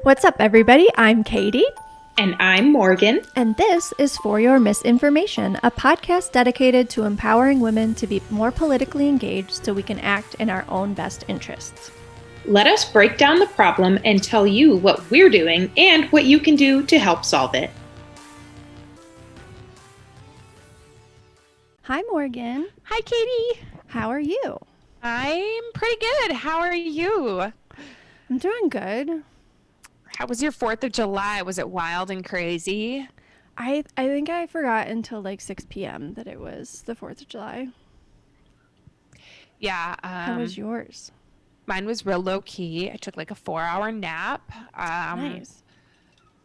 What's up, everybody? I'm Katie. And I'm Morgan. And this is For Your Misinformation, a podcast dedicated to empowering women to be more politically engaged so we can act in our own best interests. Let us break down the problem and tell you what we're doing and what you can do to help solve it. Hi, Morgan. Hi, Katie. How are you? I'm pretty good. How are you? I'm doing good. How was your 4th of July? Was it wild and crazy? I think I forgot until like 6 p.m. that it was the 4th of July. Yeah. How was yours? Mine was real low key. I took like a 4-hour nap. Nice.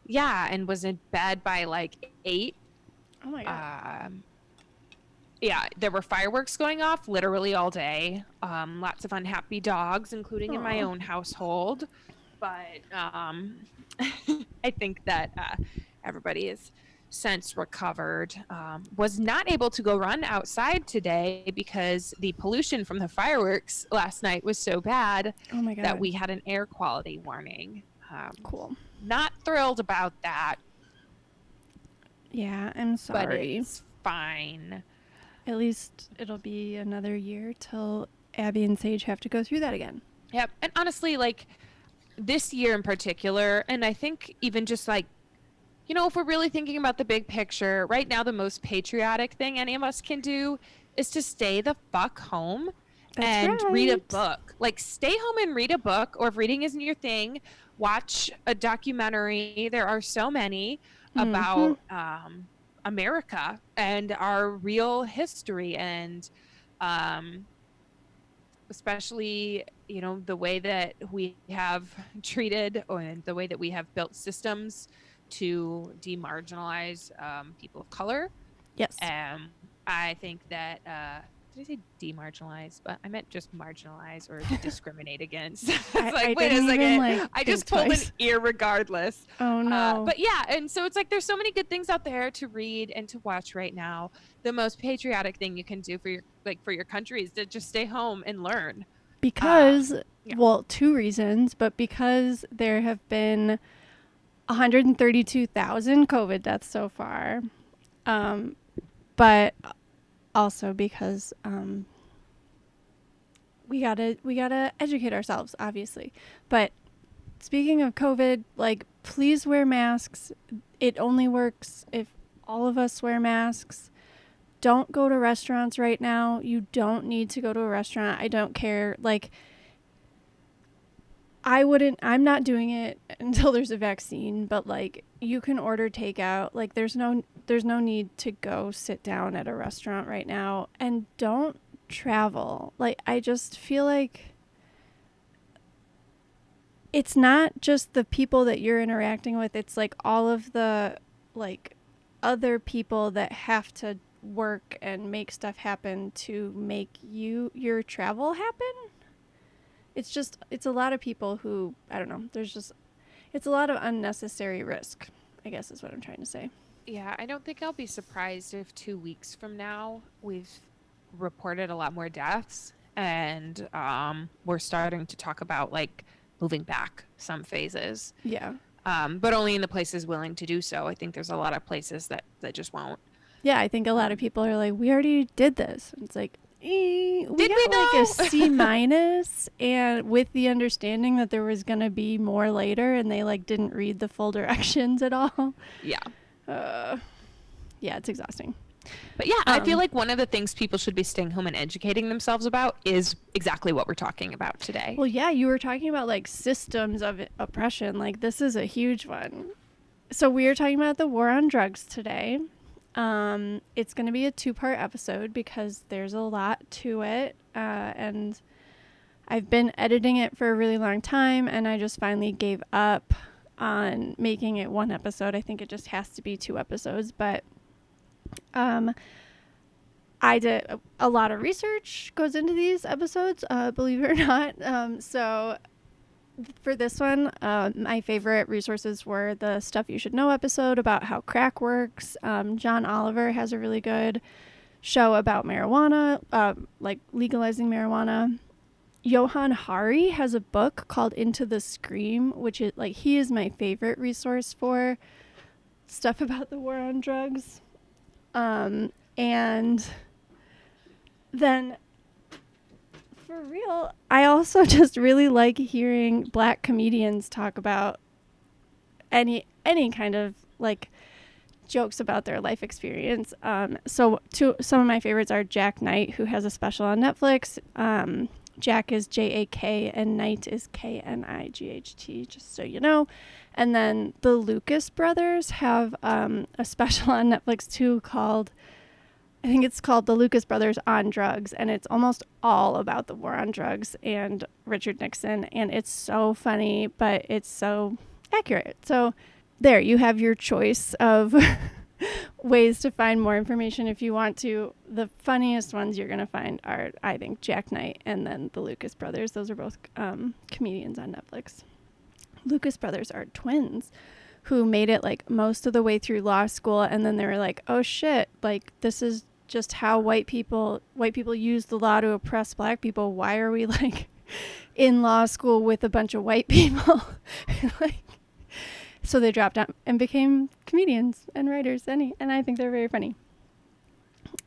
Yeah, and was in bed by like 8. Oh my God. Yeah, there were fireworks going off literally all day. Lots of unhappy dogs, including in my own household. But I think that everybody is since recovered. Was not able to go run outside today because the pollution from the fireworks last night was so bad that we had an air quality warning. Cool. Not thrilled about that. Yeah, I'm sorry. But it's fine. At least it'll be another year till Abby and Sage have to go through that again. Yep. And honestly, like this year in particular, and I think even just like, you know, if we're really thinking about the big picture, right now the most patriotic thing any of us can do is to stay the fuck home and read a book. Like stay home and read a book, or if reading isn't your thing, watch a documentary. There are so many about America and our real history, and especially, you know, the way that we have treated and the way that we have built systems to demarginalize people of color. Yes. I think that did I say demarginalize? But I meant just marginalize or discriminate against. I wait a second. I just pulled an ear regardless. Oh no. But yeah, and so it's like there's so many good things out there to read and to watch right now. The most patriotic thing you can do for your country is to just stay home and learn. Because well, two reasons, but because there have been 132,000 COVID deaths so far. But also because we gotta educate ourselves, obviously. But speaking of COVID, like, please wear masks. It only works if all of us wear masks. Don't go to restaurants right now. You don't need to go to a restaurant. I don't care. Like, I'm not doing it until there's a vaccine, but like you can order takeout. Like there's no need to go sit down at a restaurant right now, and don't travel. Like I just feel like it's not just the people that you're interacting with. It's like all of the like other people that have to work and make stuff happen to make your travel happen. It's a lot of people who, I don't know, it's a lot of unnecessary risk, I guess is what I'm trying to say. Yeah, I don't think I'll be surprised if 2 weeks from now we've reported a lot more deaths, and we're starting to talk about like moving back some phases. Yeah. But only in the places willing to do so. I think there's a lot of places that just won't. Yeah, I think a lot of people are like, we already did this. And it's like, we got like a C-, and with the understanding that there was going to be more later, and they like didn't read the full directions at all. Yeah. Yeah, it's exhausting. But yeah, I feel like one of the things people should be staying home and educating themselves about is exactly what we're talking about today. Well, yeah, you were talking about like systems of oppression. Like this is a huge one. So we are talking about the war on drugs today. It's going to be a 2-part episode because there's a lot to it. And I've been editing it for a really long time, and I just finally gave up on making it 1 episode. I think it just has to be 2 episodes, but, I did a lot of research goes into these episodes, believe it or not. So for this one, my favorite resources were the Stuff You Should Know episode about how crack works. John Oliver has a really good show about marijuana, like legalizing marijuana. Johann Hari has a book called Into the Scream, which is like, he is my favorite resource for stuff about the war on drugs. And then for real, I also just really like hearing Black comedians talk about any kind of like jokes about their life experience. So some of my favorites are Jack Knight, who has a special on Netflix. Jack is J-A-K and Knight is K-N-I-G-H-T, just so you know. And then the Lucas brothers have a special on Netflix too called, I think it's called The Lucas Brothers on Drugs, and it's almost all about the war on drugs and Richard Nixon, and it's so funny, but it's so accurate. So there, you have your choice of ways to find more information if you want to. The funniest ones you're going to find are, I think, Jack Knight and then the Lucas brothers. Those are both comedians on Netflix. Lucas brothers are twins who made it like most of the way through law school, and then they were like, oh shit, like this is just how white people use the law to oppress Black people. Why are we like in law school with a bunch of white people? Like, so they dropped out and became comedians and writers, and I think they're very funny.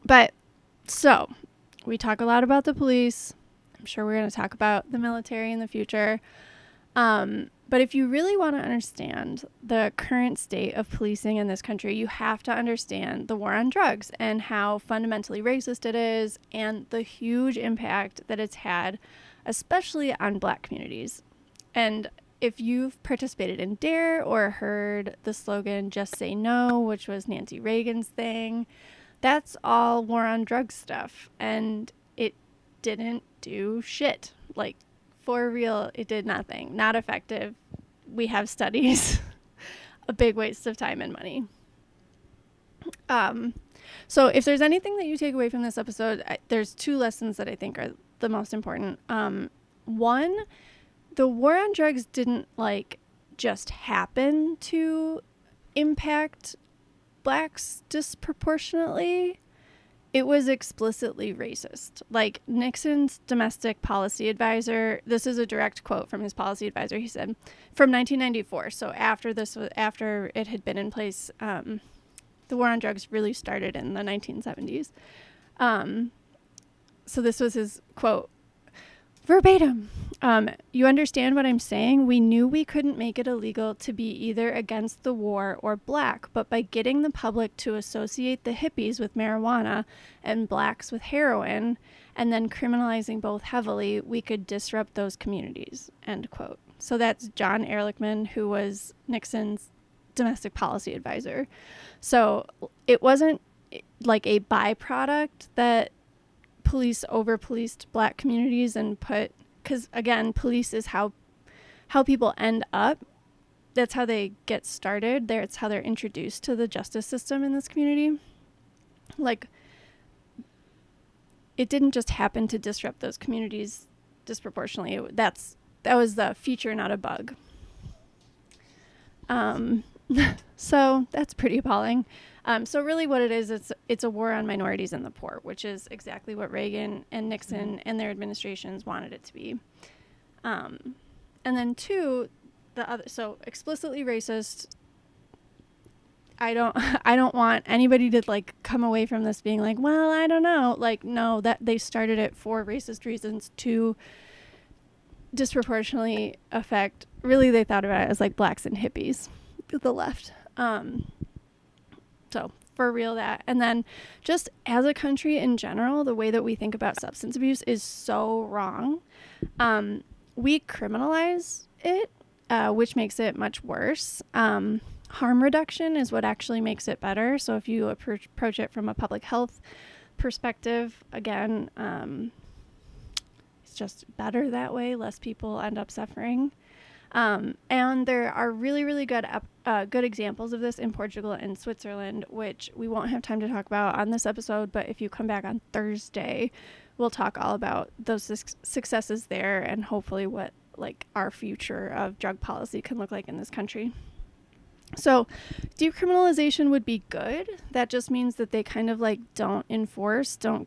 But so we talk a lot about the police. I'm sure we're going to talk about the military in the future. But if you really want to understand the current state of policing in this country, you have to understand the war on drugs and how fundamentally racist it is and the huge impact that it's had, especially on Black communities. And if you've participated in DARE or heard the slogan, just say no, which was Nancy Reagan's thing, that's all war on drugs stuff. And it didn't do shit. Like, for real, it did nothing. Not effective. We have studies. A big waste of time and money. So if there's anything that you take away from this episode, there's two lessons that I think are the most important. One, the war on drugs didn't like just happen to impact Blacks disproportionately. It was explicitly racist. Like Nixon's domestic policy advisor, this is a direct quote from his policy advisor. He said, from 1994, so after it had been in place, the war on drugs really started in the 1970s. So this was his quote, verbatim. You understand what I'm saying? We knew we couldn't make it illegal to be either against the war or Black, but by getting the public to associate the hippies with marijuana and Blacks with heroin, and then criminalizing both heavily, we could disrupt those communities, end quote. So that's John Ehrlichman, who was Nixon's domestic policy advisor. So it wasn't like a byproduct that police over-policed Black communities and put, because again, police is how people end up. That's how they get started. It's how they're introduced to the justice system in this community. Like, it didn't just happen to disrupt those communities disproportionately. That was the feature, not a bug. So that's pretty appalling. So really what it is, it's a war on minorities and the poor, which is exactly what Reagan and Nixon and their administrations wanted it to be. And then two, so explicitly racist. I don't want anybody to like come away from this being like, well, I don't know. Like, no, that they started it for racist reasons to disproportionately affect, really they thought about it as like Blacks and hippies, the left. So for real that. And then just as a country in general, the way that we think about substance abuse is so wrong. We criminalize it, which makes it much worse. Harm reduction is what actually makes it better. So if you approach it from a public health perspective, again, it's just better that way. Less people end up suffering. And there are really, really good examples of this in Portugal and Switzerland, which we won't have time to talk about on this episode, but if you come back on Thursday, we'll talk all about those successes there and hopefully what like our future of drug policy can look like in this country. So decriminalization would be good. That just means that they kind of like don't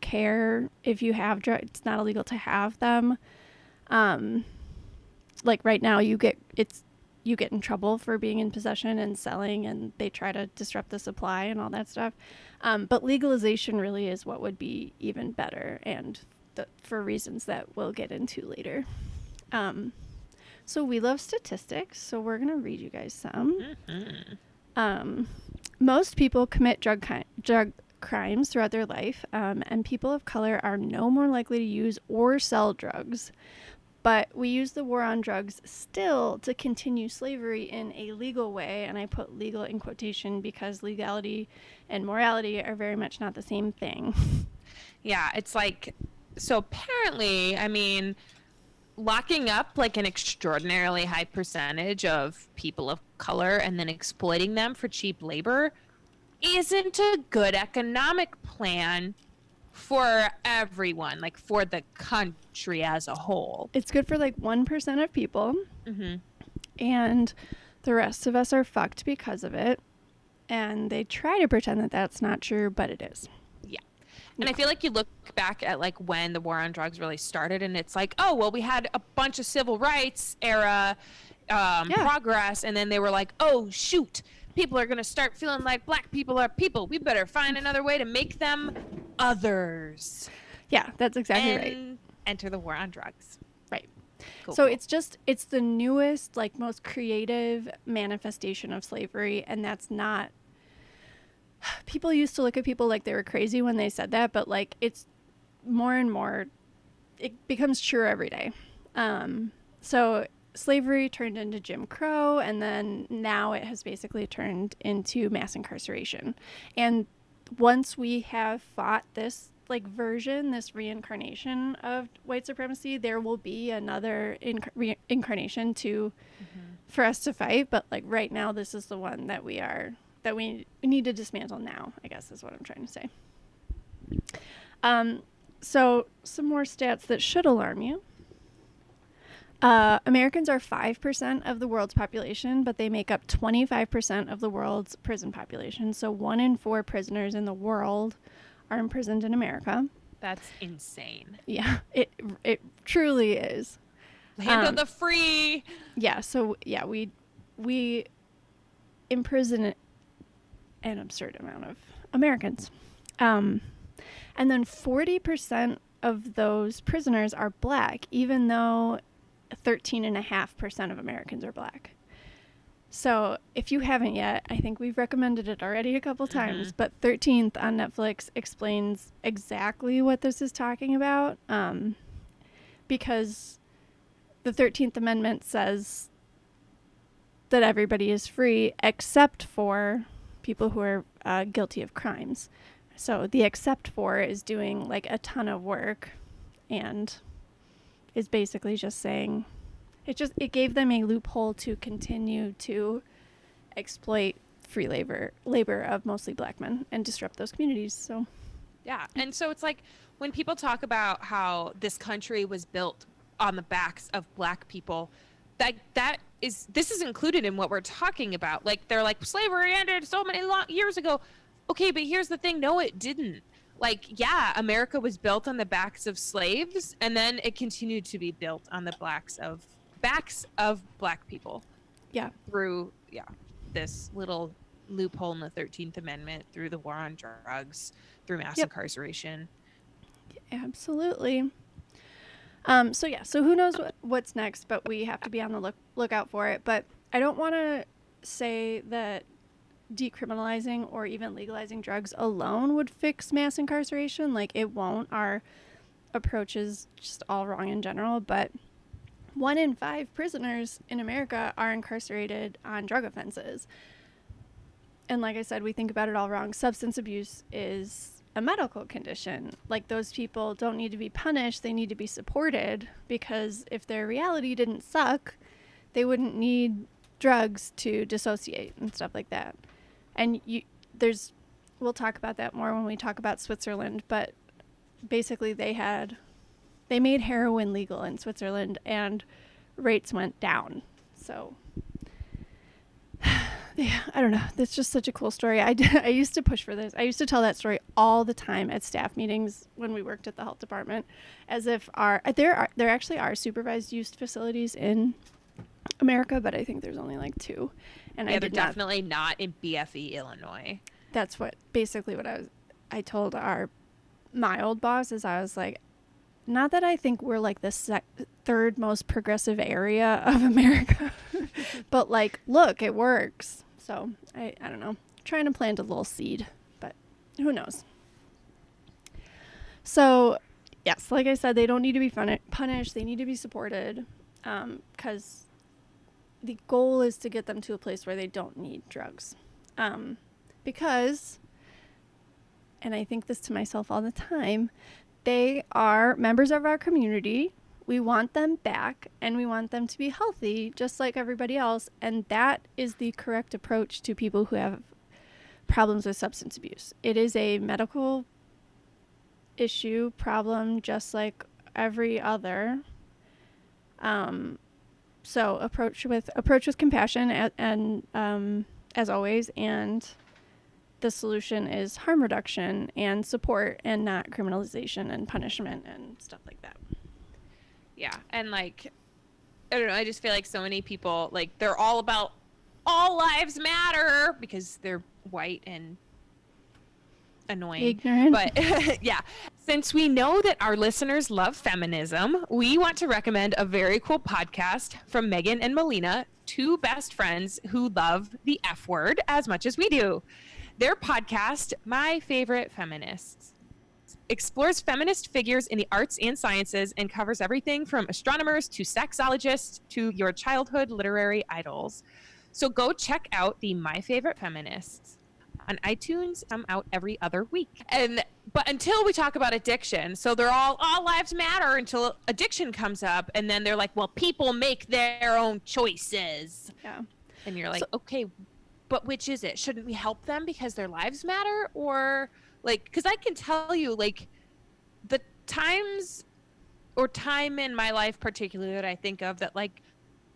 care if you have drugs. It's not illegal to have them. Like right now you get in trouble for being in possession and selling, and they try to disrupt the supply and all that stuff. But legalization really is what would be even better, and for reasons that we'll get into later. So we love statistics, so we're going to read you guys some. Most people commit drug crimes throughout their life, and people of color are no more likely to use or sell drugs. But we use the war on drugs still to continue slavery in a legal way, and I put legal in quotation because legality and morality are very much not the same thing. Yeah, it's like, so apparently, I mean, locking up like an extraordinarily high percentage of people of color and then exploiting them for cheap labor isn't a good economic plan for everyone, like for the country as a whole. It's good for like 1% of people, and the rest of us are fucked because of it. And they try to pretend that that's not true, but it is. Yeah. And I feel like you look back at like when the war on drugs really started, and it's like, oh, well, we had a bunch of civil rights era progress, and then they were like, oh, shoot, people are going to start feeling like black people are people. We better find another way to make them others. Yeah, that's exactly and right. Enter the war on drugs. Right. Cool, So cool. it's the newest, like most creative manifestation of slavery, and that's not, people used to look at people like they were crazy when they said that, but like it's more and more, it becomes true every day. So slavery turned into Jim Crow, and then now it has basically turned into mass incarceration. And once we have fought this like version, this reincarnation of white supremacy, there will be another reincarnation for us to fight. But like right now, this is the one that we need to dismantle now, I guess is what I'm trying to say. So some more stats that should alarm you. Americans are 5% of the world's population, but they make up 25% of the world's prison population. So 1 in 4 prisoners in the world are imprisoned in America. That's insane. Yeah, it truly is. Land of the free. Yeah, so yeah, we imprison an absurd amount of Americans. And then 40% of those prisoners are black, even though 13.5% of Americans are black. So if you haven't yet, I think we've recommended it already a couple times, but 13th on Netflix explains exactly what this is talking about, because the 13th Amendment says that everybody is free except for people who are guilty of crimes. So the except for is doing like a ton of work and is basically just saying it gave them a loophole to continue to exploit free labor of mostly black men and disrupt those communities. So yeah, and so it's like when people talk about how this country was built on the backs of black people, this is included in what we're talking about. Like they're like slavery ended so many years ago. Okay, but here's the thing, no it didn't. Like, yeah, America was built on the backs of slaves, and then it continued to be built on the backs of black people. Yeah. Through this little loophole in the 13th Amendment, through the war on drugs, through mass incarceration. Absolutely. So who knows what's next, but we have to be on the lookout for it. But I don't want to say that decriminalizing or even legalizing drugs alone would fix mass incarceration. Like, it won't. Our approach is just all wrong in general, but 1 in 5 prisoners in America are incarcerated on drug offenses. And like I said, we think about it all wrong. Substance abuse is a medical condition. Like, those people don't need to be punished. They need to be supported, because if their reality didn't suck, they wouldn't need drugs to dissociate and stuff like that. And we'll talk about that more when we talk about Switzerland, but basically they made heroin legal in Switzerland and rates went down. So Yeah, I don't know. That's just such a cool story. I used to push for this. I used to tell that story all the time at staff meetings when we worked at the health department, as if there actually are supervised use facilities in America, but I think there's only like 2. And Yeah, they're definitely not in BFE, Illinois. That's basically what I told my old boss is I was like, not that I think we're like the third most progressive area of America, but like, look, it works. So I don't know, trying to plant a little seed, but who knows? So yes, like I said, they don't need to be punished. They need to be supported, because the goal is to get them to a place where they don't need drugs. Because, and I think this to myself all the time, they are members of our community. We want them back, and we want them to be healthy just like everybody else. And that is the correct approach to people who have problems with substance abuse. It is a medical problem just like every other. So approach with compassion and as always, and the solution is harm reduction and support, and not criminalization and punishment and stuff like that. Yeah, and like, I don't know, I just feel like so many people, like, they're all about all lives matter because they're white and annoying. Ignorant. But yeah, since we know that our listeners love feminism, we want to recommend a very cool podcast from Megan and Melina, 2 best friends who love the F word as much as we do. Their podcast, My Favorite Feminists, explores feminist figures in the arts and sciences and covers everything from astronomers to sexologists to your childhood literary idols. So go check out the My Favorite Feminists on iTunes. I'm out every other week. But until we talk about addiction, so they're all lives matter until addiction comes up, and then they're like, well, people make their own choices. Yeah. And you're like, okay, but which is it? Shouldn't we help them because their lives matter? Or like, because I can tell you, like, the times or time in my life particularly that I think of that like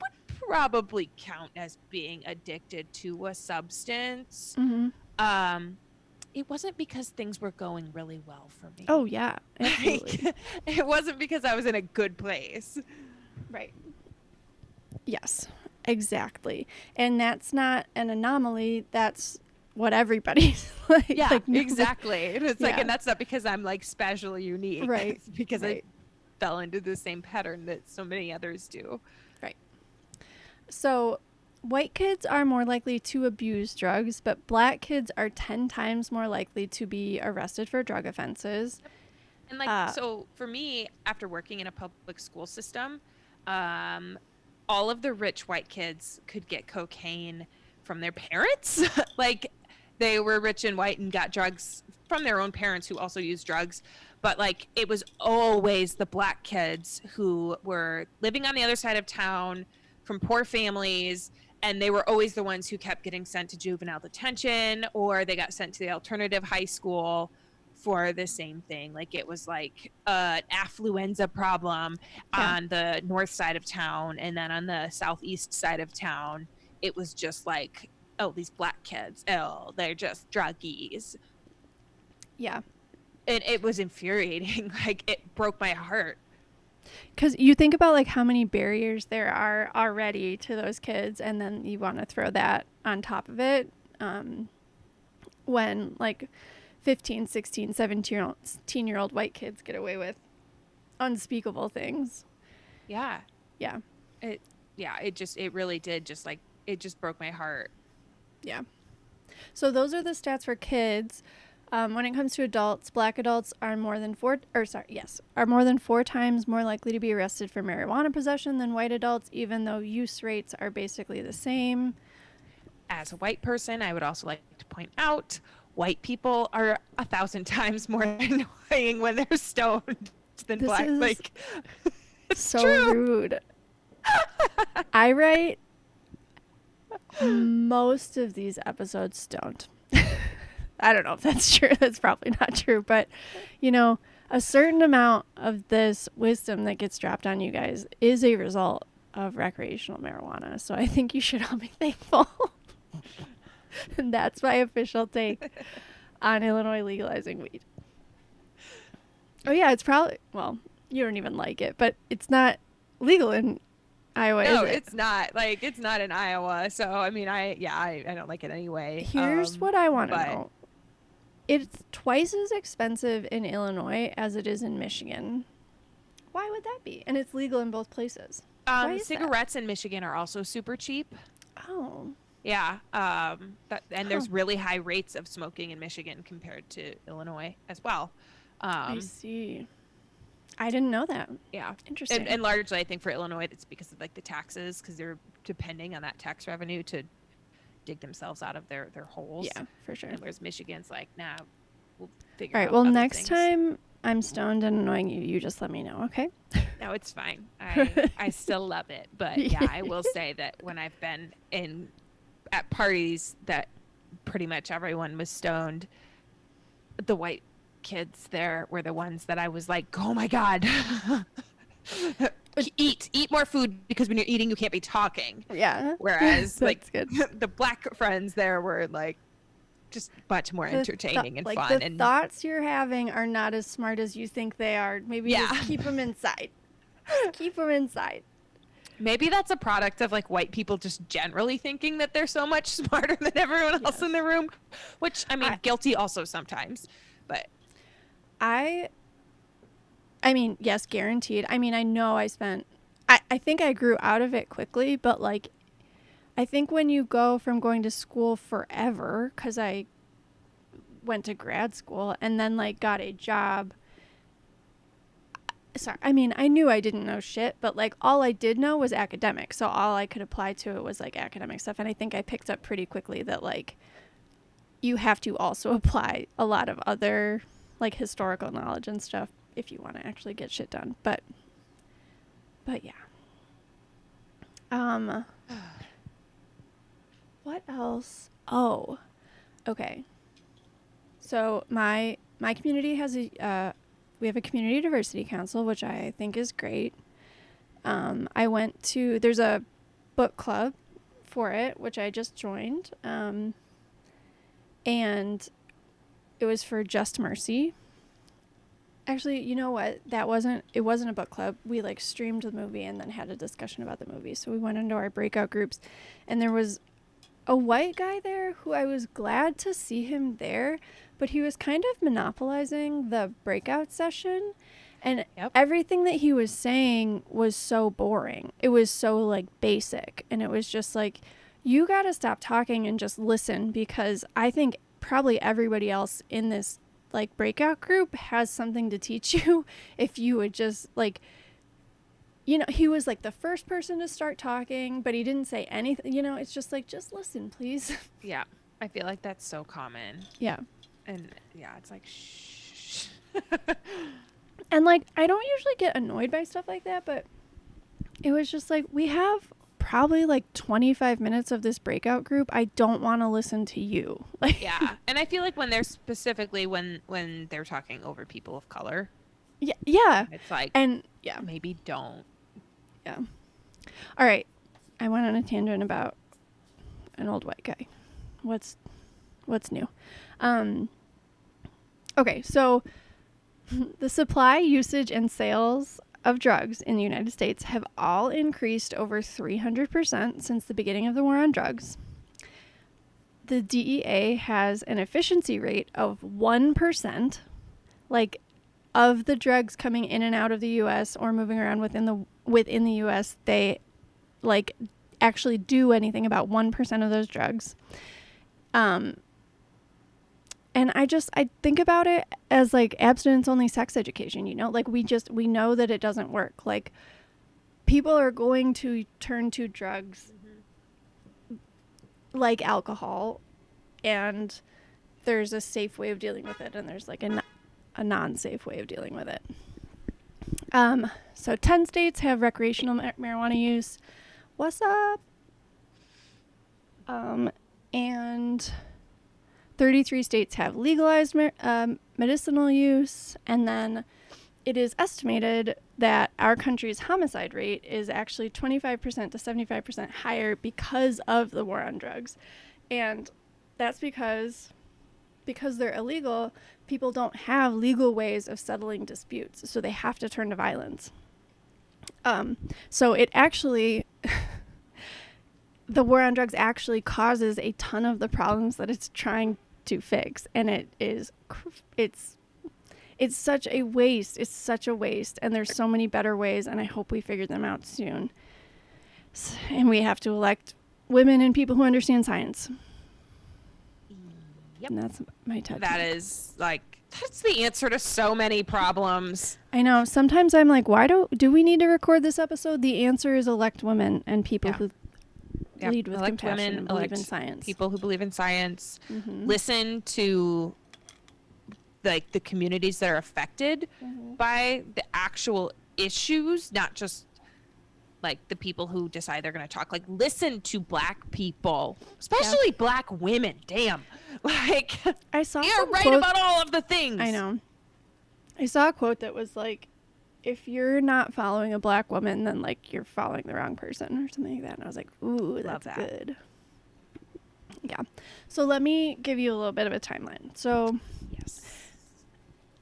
would probably count as being addicted to a substance. Mm-hmm. It wasn't because things were going really well for me. Oh yeah, absolutely. Like, it wasn't because I was in a good place. Right. Yes, exactly. And that's not an anomaly. That's what everybody's like. Yeah, like, exactly. It's like, yeah. and that's not because I'm like specially unique. Right. It's because right. I fell into the same pattern that so many others do. Right. So white kids are more likely to abuse drugs, but black kids are 10 times more likely to be arrested for drug offenses. And like, so for me, after working in a public school system, all of the rich white kids could get cocaine from their parents. Like, they were rich and white and got drugs from their own parents who also used drugs. But like, it was always the black kids who were living on the other side of town from poor families, and they were always the ones who kept getting sent to juvenile detention, or they got sent to the alternative high school for the same thing. Like, it was like an affluenza problem on the north side of town, and then on the southeast side of town, it was just like, oh, these black kids, oh, they're just druggies. Yeah. And it was infuriating. Like, it broke my heart. Because you think about like how many barriers there are already to those kids, and then you want to throw that on top of it, when like 15, 16, 17-year-old white kids get away with unspeakable things. Yeah. Yeah. It really did just like, it just broke my heart. Yeah. So those are the stats for kids. When it comes to adults, black adults are more than 4 times more likely to be arrested for marijuana possession than white adults, even though use rates are basically the same. As a white person, I would also like to point out, white people are 1,000 times more annoying when they're stoned than black. Like, it's so true. Rude. I write most of these episodes don't. I don't know if that's true. That's probably not true. But, you know, a certain amount of this wisdom that gets dropped on you guys is a result of recreational marijuana. So I think you should all be thankful. And that's my official take on Illinois legalizing weed. Oh yeah, it's probably, well, you don't even like it, but it's not legal in Iowa, No, is it? it's not. Like, it's not in Iowa. So, I mean, I don't like it anyway. Here's what I want to but know. It's twice as expensive in Illinois as it is in Michigan. Why would that be? And it's legal in both places. Why is that? cigarettes in Michigan are also super cheap. Oh. Yeah. And there's really high rates of smoking in Michigan compared to Illinois as well. I see. I didn't know that. Yeah. Interesting. And largely, I think for Illinois, it's because of like the taxes, because they're depending on that tax revenue to dig themselves out of their holes. Yeah, for sure. And whereas Michigan's like, nah, we'll figure All out right, well, other next things. time I'm stoned and annoying you, you just let me know, okay? No, it's fine. I still love it. But yeah, I will say that when I've been at parties that pretty much everyone was stoned, the white kids there were the ones that I was like, oh my God. Eat more food, because when you're eating you can't be talking. Yeah. Whereas like good. the black friends there were like just much more entertaining and like fun. The And thoughts you're having are not as smart as you think they are. Maybe just keep them inside. Keep them inside. maybe that's a product of like white people just generally thinking that they're so much smarter than everyone else in the room, which I mean, guilty also sometimes, but I mean, yes, guaranteed. I mean, I know I think I grew out of it quickly, but like, I think when you go from going to school forever, because I went to grad school and then like got a job. Sorry, I mean, I knew I didn't know shit, but like all I did know was academic. So all I could apply to it was like academic stuff. And I think I picked up pretty quickly that like you have to also apply a lot of other like historical knowledge and stuff if you want to actually get shit done. But yeah. What else? Oh, okay. So my community has we have a community diversity council, which I think is great. There's a book club for it, which I just joined. And it was for Just Mercy. Actually, you know what? It wasn't a book club. We like streamed the movie and then had a discussion about the movie. So we went into our breakout groups, and there was a white guy there who I was glad to see him there, but he was kind of monopolizing the breakout session, and everything that he was saying was so boring. It was so like basic, and it was just like, you got to stop talking and just listen, because I think probably everybody else in this like breakout group has something to teach you if you would just like, you know, he was like the first person to start talking, but he didn't say anything. You know, it's just like, just listen, please. yeah, I feel like that's so common. Yeah. And yeah, it's like, shh. And like, I don't usually get annoyed by stuff like that, but it was just like, we have probably like 25 minutes of this breakout group. I don't want to listen to you. Like, yeah. And I feel like when they're specifically when they're talking over people of color. Yeah. It's like, and yeah, maybe don't. Yeah. All right. I went on a tangent about an old white guy. What's new? Okay, so the supply, usage, and sales of drugs in the United States have all increased over 300% since the beginning of the war on drugs. The DEA has an efficiency rate of 1%, like, of the drugs coming in and out of the U.S. or moving around within the U.S., they like actually do anything about 1% of those drugs. And I think about it as like abstinence only sex education, you know, like we know that it doesn't work. Like, people are going to turn to drugs like alcohol, and there's a safe way of dealing with it, and there's like a non-safe way of dealing with it. So 10 states have recreational marijuana use. What's up? And 33 states have legalized medicinal use, and then it is estimated that our country's homicide rate is actually 25% to 75% higher because of the war on drugs. And that's because they're illegal, people don't have legal ways of settling disputes, so they have to turn to violence. So it actually, the war on drugs actually causes a ton of the problems that it's trying to fix, and it's such a waste. It's such a waste, and there's so many better ways, and I hope we figure them out soon. And we have to elect women and people who understand science. Yep. And that's my touch. That is like, that's the answer to so many problems. I know. Sometimes I'm like, why do we need to record this episode? The answer is elect women and people who lead with elect compassion women, and believe elect in science. People who believe in science. Mm-hmm. Listen to like the communities that are affected by the actual issues, not just like the people who decide they're going to talk. Like, listen to Black people, especially Black women. Damn, like I saw you're some right quote, about all of the things. I know. I saw a quote that was like, if you're not following a Black woman, then like you're following the wrong person or something like that. And I was like, ooh, that's good. Yeah. So let me give you a little bit of a timeline. So Yes.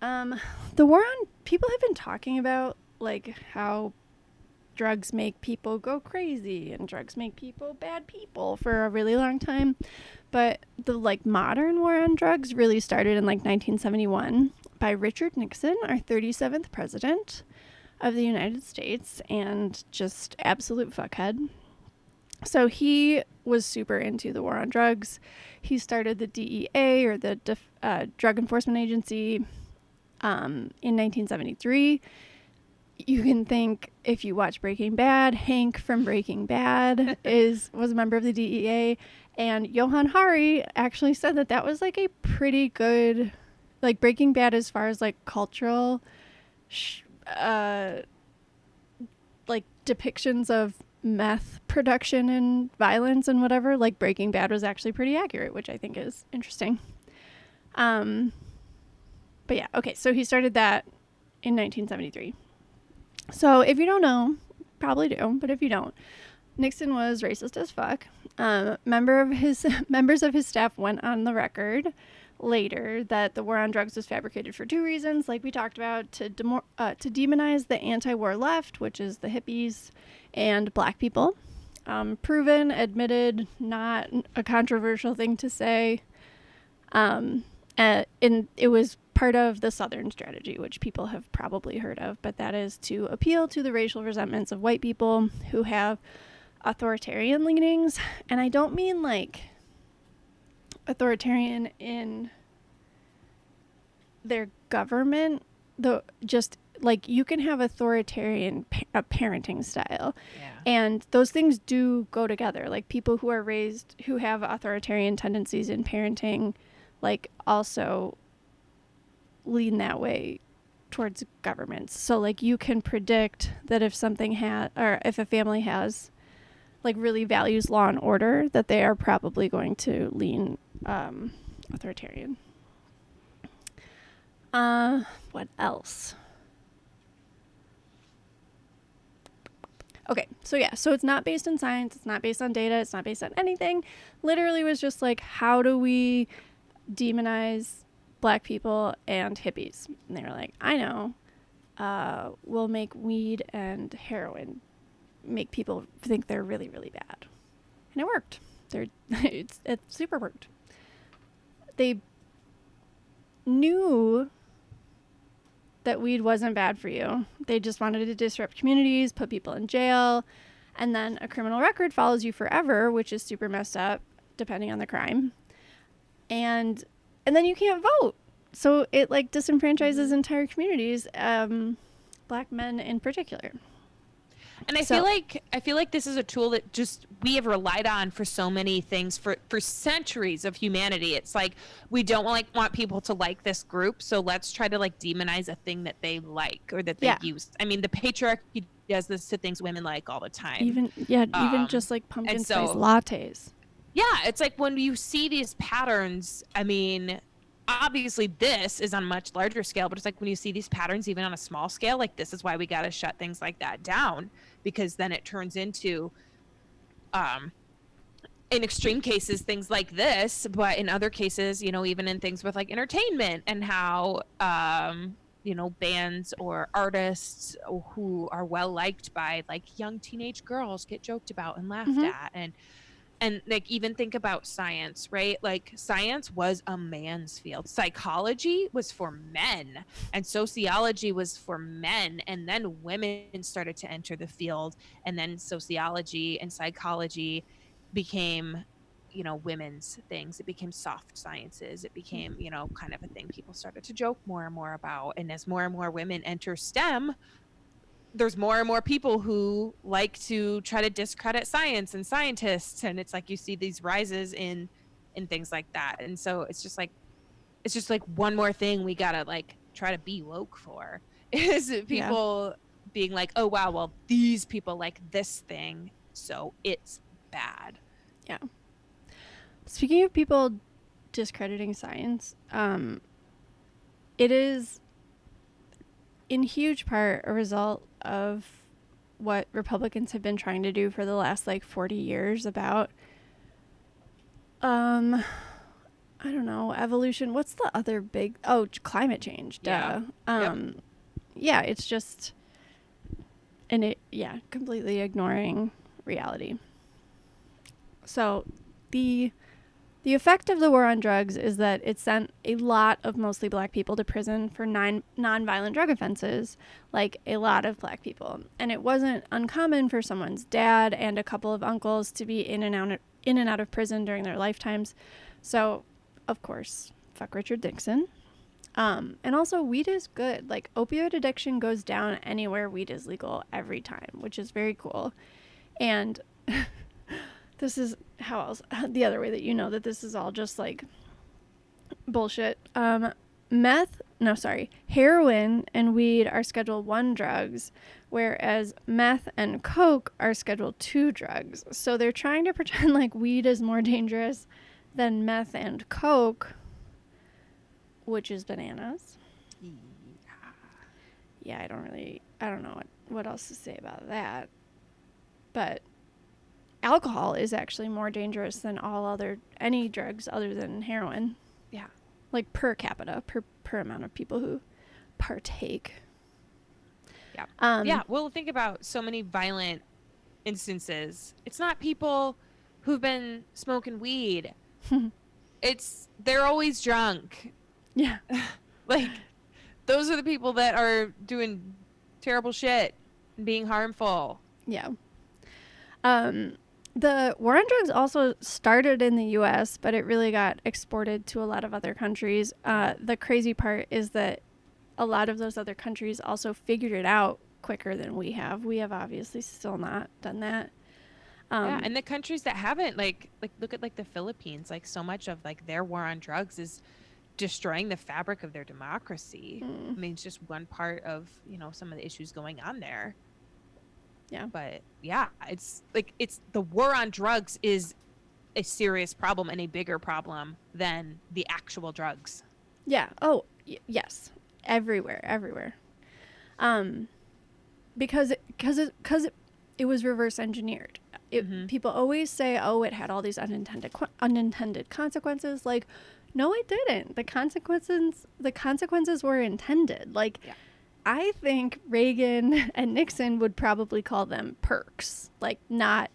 The war on, people have been talking about like how drugs make people go crazy and drugs make people bad people for a really long time. But the like modern war on drugs really started in like 1971 by Richard Nixon, our 37th president of the United States, and just absolute fuckhead. So he was super into the war on drugs. He started the DEA, or the Drug Enforcement Agency, in 1973. You can think, if you watch Breaking Bad, Hank from Breaking Bad was a member of the DEA, and Johann Hari actually said that was like a pretty good, like Breaking Bad as far as like cultural, like depictions of meth production and violence and whatever. Like Breaking Bad was actually pretty accurate, which I think is interesting. But yeah, okay, so he started that in 1973. So if you don't know, probably do, but if you don't, Nixon was racist as fuck. Members of his staff went on the record later that the war on drugs was fabricated for two reasons, like we talked about, to demonize the anti-war left, which is the hippies and Black people. Proven, admitted, not a controversial thing to say. And it was part of the Southern strategy, which people have probably heard of, but that is to appeal to the racial resentments of white people who have authoritarian leanings. And I don't mean like authoritarian in their government, though, just like you can have authoritarian parenting style. Yeah. And those things do go together. Like people who are raised, who have authoritarian tendencies in parenting, like also lean that way towards governments. So like you can predict that if if a family has like really values law and order, that they are probably going to lean authoritarian. What else? Okay, so it's not based on science, it's not based on data, it's not based on anything. Literally was just like, how do we demonize Black people and hippies? And they were like, I know, we'll make weed and heroin make people think they're really, really bad. And it worked. It super worked. They knew that weed wasn't bad for you. They just wanted to disrupt communities, put people in jail, and then a criminal record follows you forever, which is super messed up, depending on the crime. And then you can't vote. So it like disenfranchises entire communities, Black men in particular. And I feel like this is a tool that just we have relied on for so many things for centuries of humanity. It's like we don't want people to like this group, so let's try to like demonize a thing that they like or that they use. I mean, the patriarchy does this to things women like all the time. Even just like pumpkin spice lattes. Yeah, it's like when you see these patterns, I mean, obviously this is on a much larger scale, but it's like when you see these patterns even on a small scale, like this is why we got to shut things like that down, because then it turns into in extreme cases, things like this, but in other cases, you know, even in things with like entertainment and how, you know, bands or artists who are well liked by like young teenage girls get joked about and laughed Mm-hmm. at. And like, even think about science, right? Like, science was a man's field. Psychology was for men, and sociology was for men. And then women started to enter the field, and then sociology and psychology became, you know, women's things. It became soft sciences. It became, you know, kind of a thing people started to joke more and more about. And as more and more women enter STEM, there's more and more people who like to try to discredit science and scientists, and it's like you see these rises in things like that. And so it's just like one more thing we gotta like try to be woke for is Yeah. people being like, oh wow, well these people like this thing, so it's bad. Yeah. Speaking of people discrediting science, it is in huge part a result of what Republicans have been trying to do for the last like 40 years about I don't know, evolution. What's the other big climate change, duh. Yeah. Yeah, it's just completely ignoring reality. So the effect of the war on drugs is that it sent a lot of mostly black people to prison for non-violent drug offenses, like a lot of black people. And it wasn't uncommon for someone's dad and a couple of uncles to be in and out of prison during their lifetimes. So, of course, fuck Richard Nixon. And also, weed is good. Like, opioid addiction goes down anywhere weed is legal every time, which is very cool. And this is how else, the other way that you know that this is all just like bullshit. Heroin and weed are Schedule 1 drugs, whereas meth and coke are Schedule 2 drugs. So they're trying to pretend like weed is more dangerous than meth and coke, which is bananas. Yeah, I don't know what else to say about that. But alcohol is actually more dangerous than any drugs other than heroin. Yeah. Like per capita, per amount of people who partake. Yeah. Yeah. Well, think about so many violent instances. It's not people who've been smoking weed. They're always drunk. Yeah. Like, those are the people that are doing terrible shit and being harmful. Yeah. The war on drugs also started in the U.S., but it really got exported to a lot of other countries. The crazy part is that a lot of those other countries also figured it out quicker than we have. We have obviously still not done that. Yeah, and the countries that haven't, like look at like the Philippines. Like, so much of like their war on drugs is destroying the fabric of their democracy. I mean, it's just one part of, you know, some of the issues going on there. Yeah. But yeah, it's the war on drugs is a serious problem and a bigger problem than the actual drugs. Yeah. Oh, yes. Everywhere. Because it was reverse engineered. People always say, "Oh, it had all these unintended consequences." Like, no, it didn't. The consequences were intended. Like, yeah. I think Reagan and Nixon would probably call them perks, like not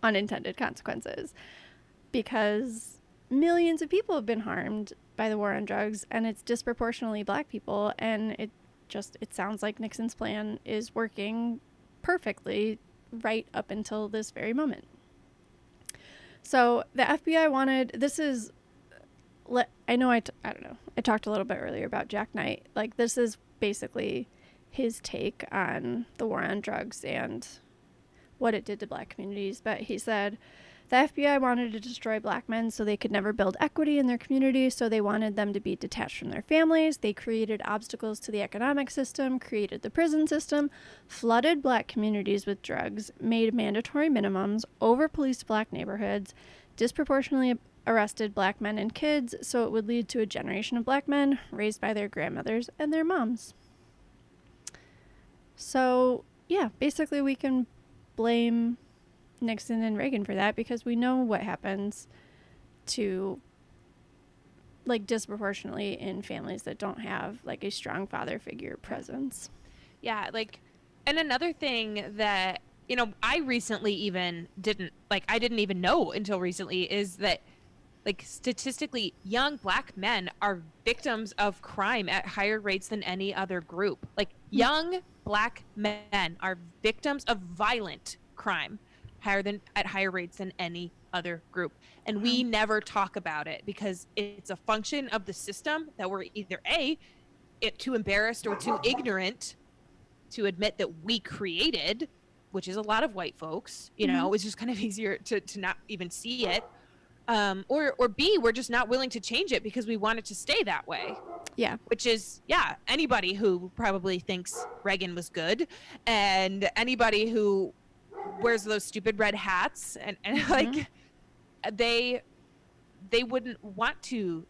unintended consequences, because millions of people have been harmed by the war on drugs, and it's disproportionately black people, and it sounds like Nixon's plan is working perfectly right up until this very moment. So the FBI wanted, I know I don't know. I talked a little bit earlier about Jack Knight. Like, this is basically his take on the war on drugs and what it did to black communities. But he said the FBI wanted to destroy black men so they could never build equity in their community. So they wanted them to be detached from their families. They created obstacles to the economic system, created the prison system, flooded black communities with drugs, made mandatory minimums, over-policed black neighborhoods, disproportionately arrested black men and kids, so it would lead to a generation of black men raised by their grandmothers and their moms. So, yeah, basically we can blame Nixon and Reagan for that, because we know what happens to, like, disproportionately in families that don't have, like, a strong father figure presence. Yeah, like, and another thing that, you know, I recently even didn't, like, I didn't even know until recently is that, like, statistically, young Black men are victims of crime at higher rates than any other group. Like, young Black men are victims of violent crime at higher rates than any other group. And we never talk about it because it's a function of the system that we're either too embarrassed or too ignorant to admit that we created, which is a lot of white folks. You know, it's just kind of easier to not even see it. Or B, we're just not willing to change it because we want it to stay that way. Yeah. Which is, anybody who probably thinks Reagan was good, and anybody who wears those stupid red hats and like, they wouldn't want to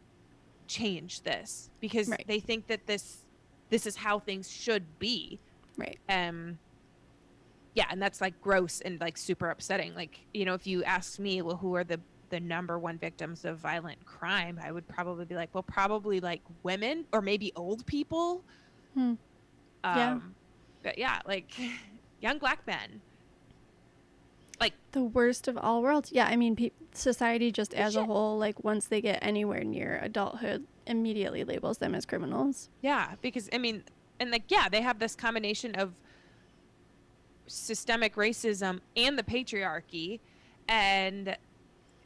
change this because they think that this is how things should be. Right. Yeah, and that's like gross and like super upsetting. Like, you know, if you ask me, well, who are the number one victims of violent crime, I would probably be like, well, probably like women or maybe old people. Yeah. But yeah, like young Black men. Like the worst of all worlds. Yeah, I mean, society just as a whole, like, once they get anywhere near adulthood, immediately labels them as criminals. Yeah, because I mean, and like, yeah, they have this combination of systemic racism and the patriarchy, and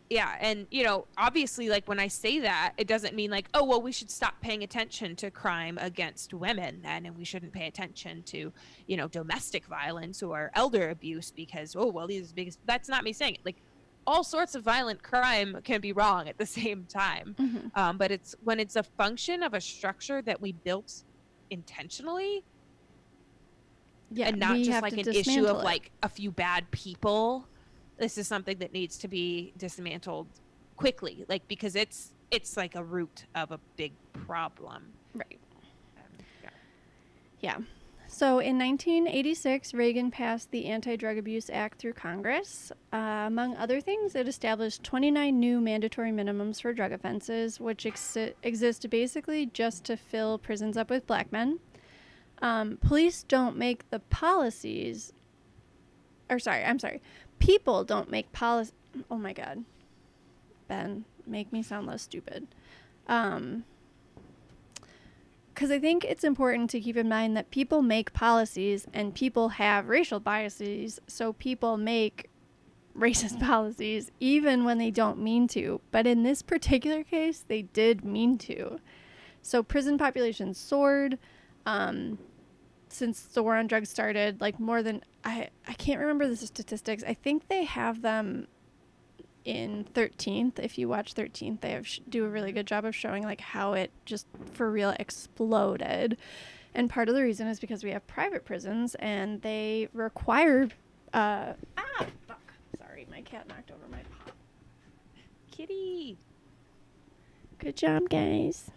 yeah, and you know, obviously, like when I say that, it doesn't mean like, oh well, we should stop paying attention to crime against women then, and we shouldn't pay attention to, you know, domestic violence or elder abuse because, oh well, these biggest. That's not me saying it. Like, all sorts of violent crime can be wrong at the same time, but it's when it's a function of a structure that we built intentionally, and not just like an issue of like a few bad people. This is something that needs to be dismantled quickly, like, because it's like a root of a big problem. Right. Yeah. So in 1986, Reagan passed the Anti-Drug Abuse Act through Congress. Among other things, it established 29 new mandatory minimums for drug offenses, which exist basically just to fill prisons up with Black men. Police don't make the policies. I'm sorry. People don't make policy. Oh my God. Ben, make me sound less stupid. Because I think it's important to keep in mind that people make policies and people have racial biases. So people make racist policies even when they don't mean to. But in this particular case, they did mean to. So prison populations soared. Since the war on drugs started, like more than, I can't remember the statistics. I think they have them in 13th. If you watch 13th, they do a really good job of showing like how it just for real exploded. And part of the reason is because we have private prisons and they require, fuck. Sorry, my cat knocked over my pop. Kitty. Good job, guys.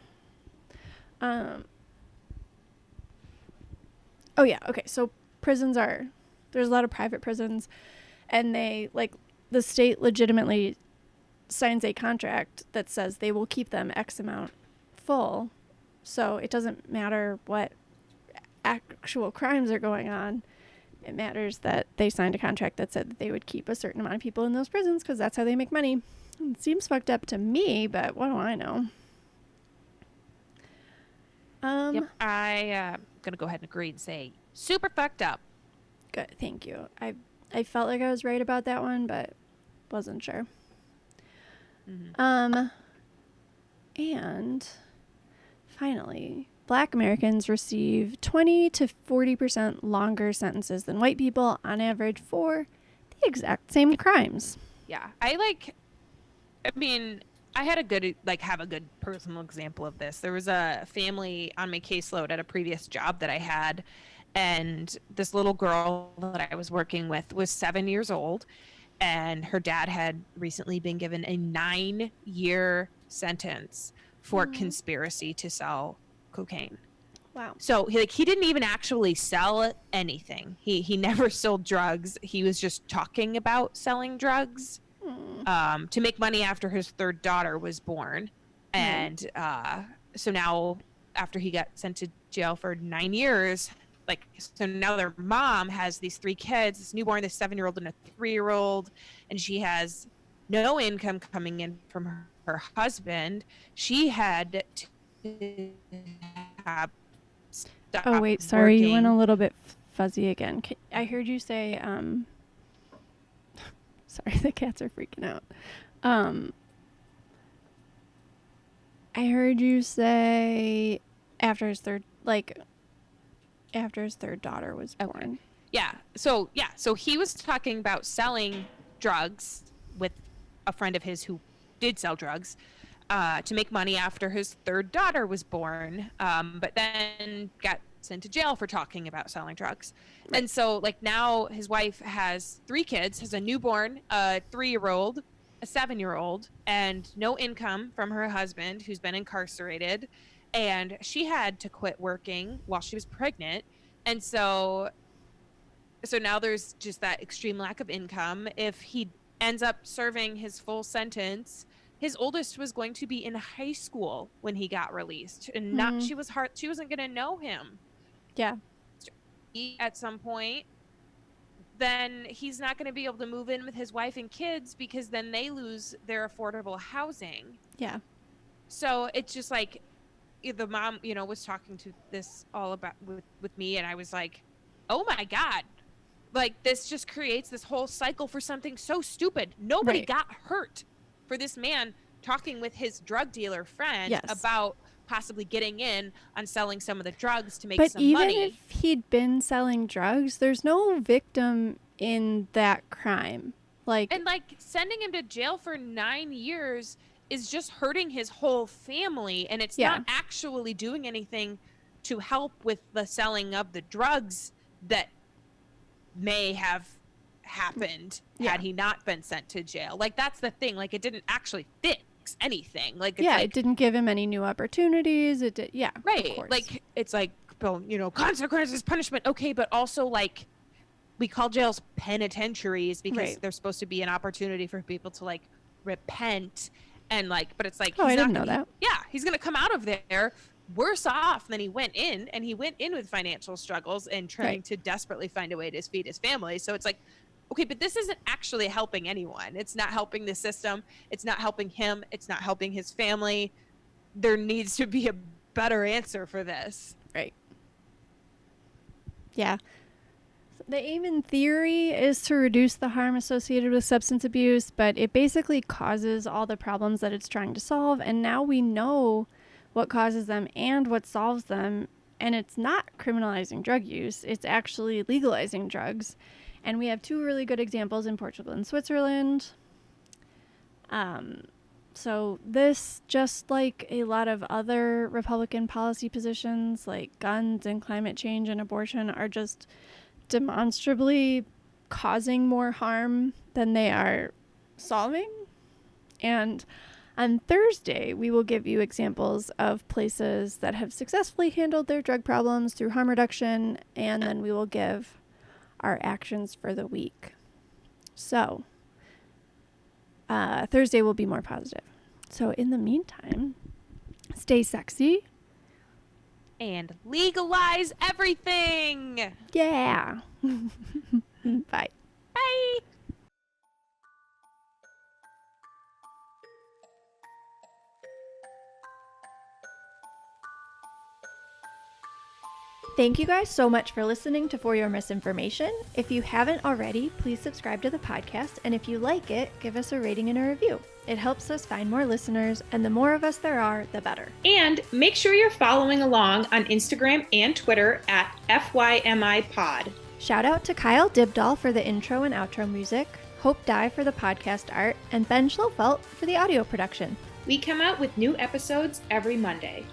Oh, yeah. Okay. So prisons there's a lot of private prisons, and they, like, the state legitimately signs a contract that says they will keep them X amount full. So it doesn't matter what actual crimes are going on. It matters that they signed a contract that said that they would keep a certain amount of people in those prisons because that's how they make money. It seems fucked up to me, but what do I know? Yep, I'm gonna go ahead and agree and say super fucked up. Good, thank you. I felt like I was right about that one, but wasn't sure. And finally, Black Americans receive 20 to 40% longer sentences than white people on average for the exact same crimes. Yeah, I had have a good personal example of this. There was a family on my caseload at a previous job that I had, and this little girl that I was working with was 7 years old, and her dad had recently been given a 9-year sentence for conspiracy to sell cocaine. Wow. So he didn't even actually sell anything. He never sold drugs. He was just talking about selling drugs to make money after his third daughter was born. And so now after he got sent to jail for 9 years, like, so now their mom has these 3 kids, this newborn, this 7-year-old and a 3-year-old, and she has no income coming in from her husband. She had to have Oh, wait, sorry, you went a little bit fuzzy again. I heard you say, sorry, the cats are freaking out. I heard you say after his third daughter was born. Yeah. So he was talking about selling drugs with a friend of his who did sell drugs to make money after his third daughter was born, but then got sent to jail for talking about selling drugs. Right. And so, like, now his wife has 3 kids, has a newborn, a 3-year-old, a 7-year-old, and no income from her husband, who's been incarcerated. And she had to quit working while she was pregnant. And so now there's just that extreme lack of income. If he ends up serving his full sentence, his oldest was going to be in high school when he got released, and she wasn't going to know him. Yeah. At some point, then he's not going to be able to move in with his wife and kids because then they lose their affordable housing. Yeah. So it's just like, the mom, was talking to this all about with me, and I was like, oh my God, like, this just creates this whole cycle for something so stupid. Nobody got hurt for this man talking with his drug dealer friend about possibly getting in on selling some of the drugs to make some money. But even if he'd been selling drugs, there's no victim in that crime. And sending him to jail for 9 years is just hurting his whole family, and it's not actually doing anything to help with the selling of the drugs that may have happened had he not been sent to jail. Like, that's the thing. Like, it didn't actually fix anything. Like, it's it didn't give him any new opportunities. It did. Yeah. Right. Like, it's like, well, consequences, punishment. Okay. But also, like, we call jails penitentiaries because they're supposed to be an opportunity for people to, like, repent. And, like, but it's like, I didn't know that. Yeah. He's going to come out of there worse off than he went in, and he went in with financial struggles and trying to desperately find a way to feed his family. So it's like, okay, but this isn't actually helping anyone. It's not helping the system. It's not helping him. It's not helping his family. There needs to be a better answer for this. Right. Yeah. The aim in theory is to reduce the harm associated with substance abuse, but it basically causes all the problems that it's trying to solve. And now we know what causes them and what solves them. And it's not criminalizing drug use. It's actually legalizing drugs. And we have 2 really good examples in Portugal and Switzerland. So this, just like a lot of other Republican policy positions like guns and climate change and abortion, are just demonstrably causing more harm than they are solving. And on Thursday, we will give you examples of places that have successfully handled their drug problems through harm reduction, and then we will give our actions for the week. So Thursday will be more positive. So in the meantime, stay sexy. And legalize everything. Yeah. Bye. Bye. Thank you guys so much for listening to For Your Misinformation. If you haven't already, please subscribe to the podcast, and if you like it, give us a rating and a review. It helps us find more listeners, and the more of us there are, the better. And make sure you're following along on Instagram and Twitter at FYMI Pod. Shout out to Kyle Dibdahl for the intro and outro music, Hope Dye for the podcast art, and Ben Schlofelt for the audio production. We come out with new episodes every Monday.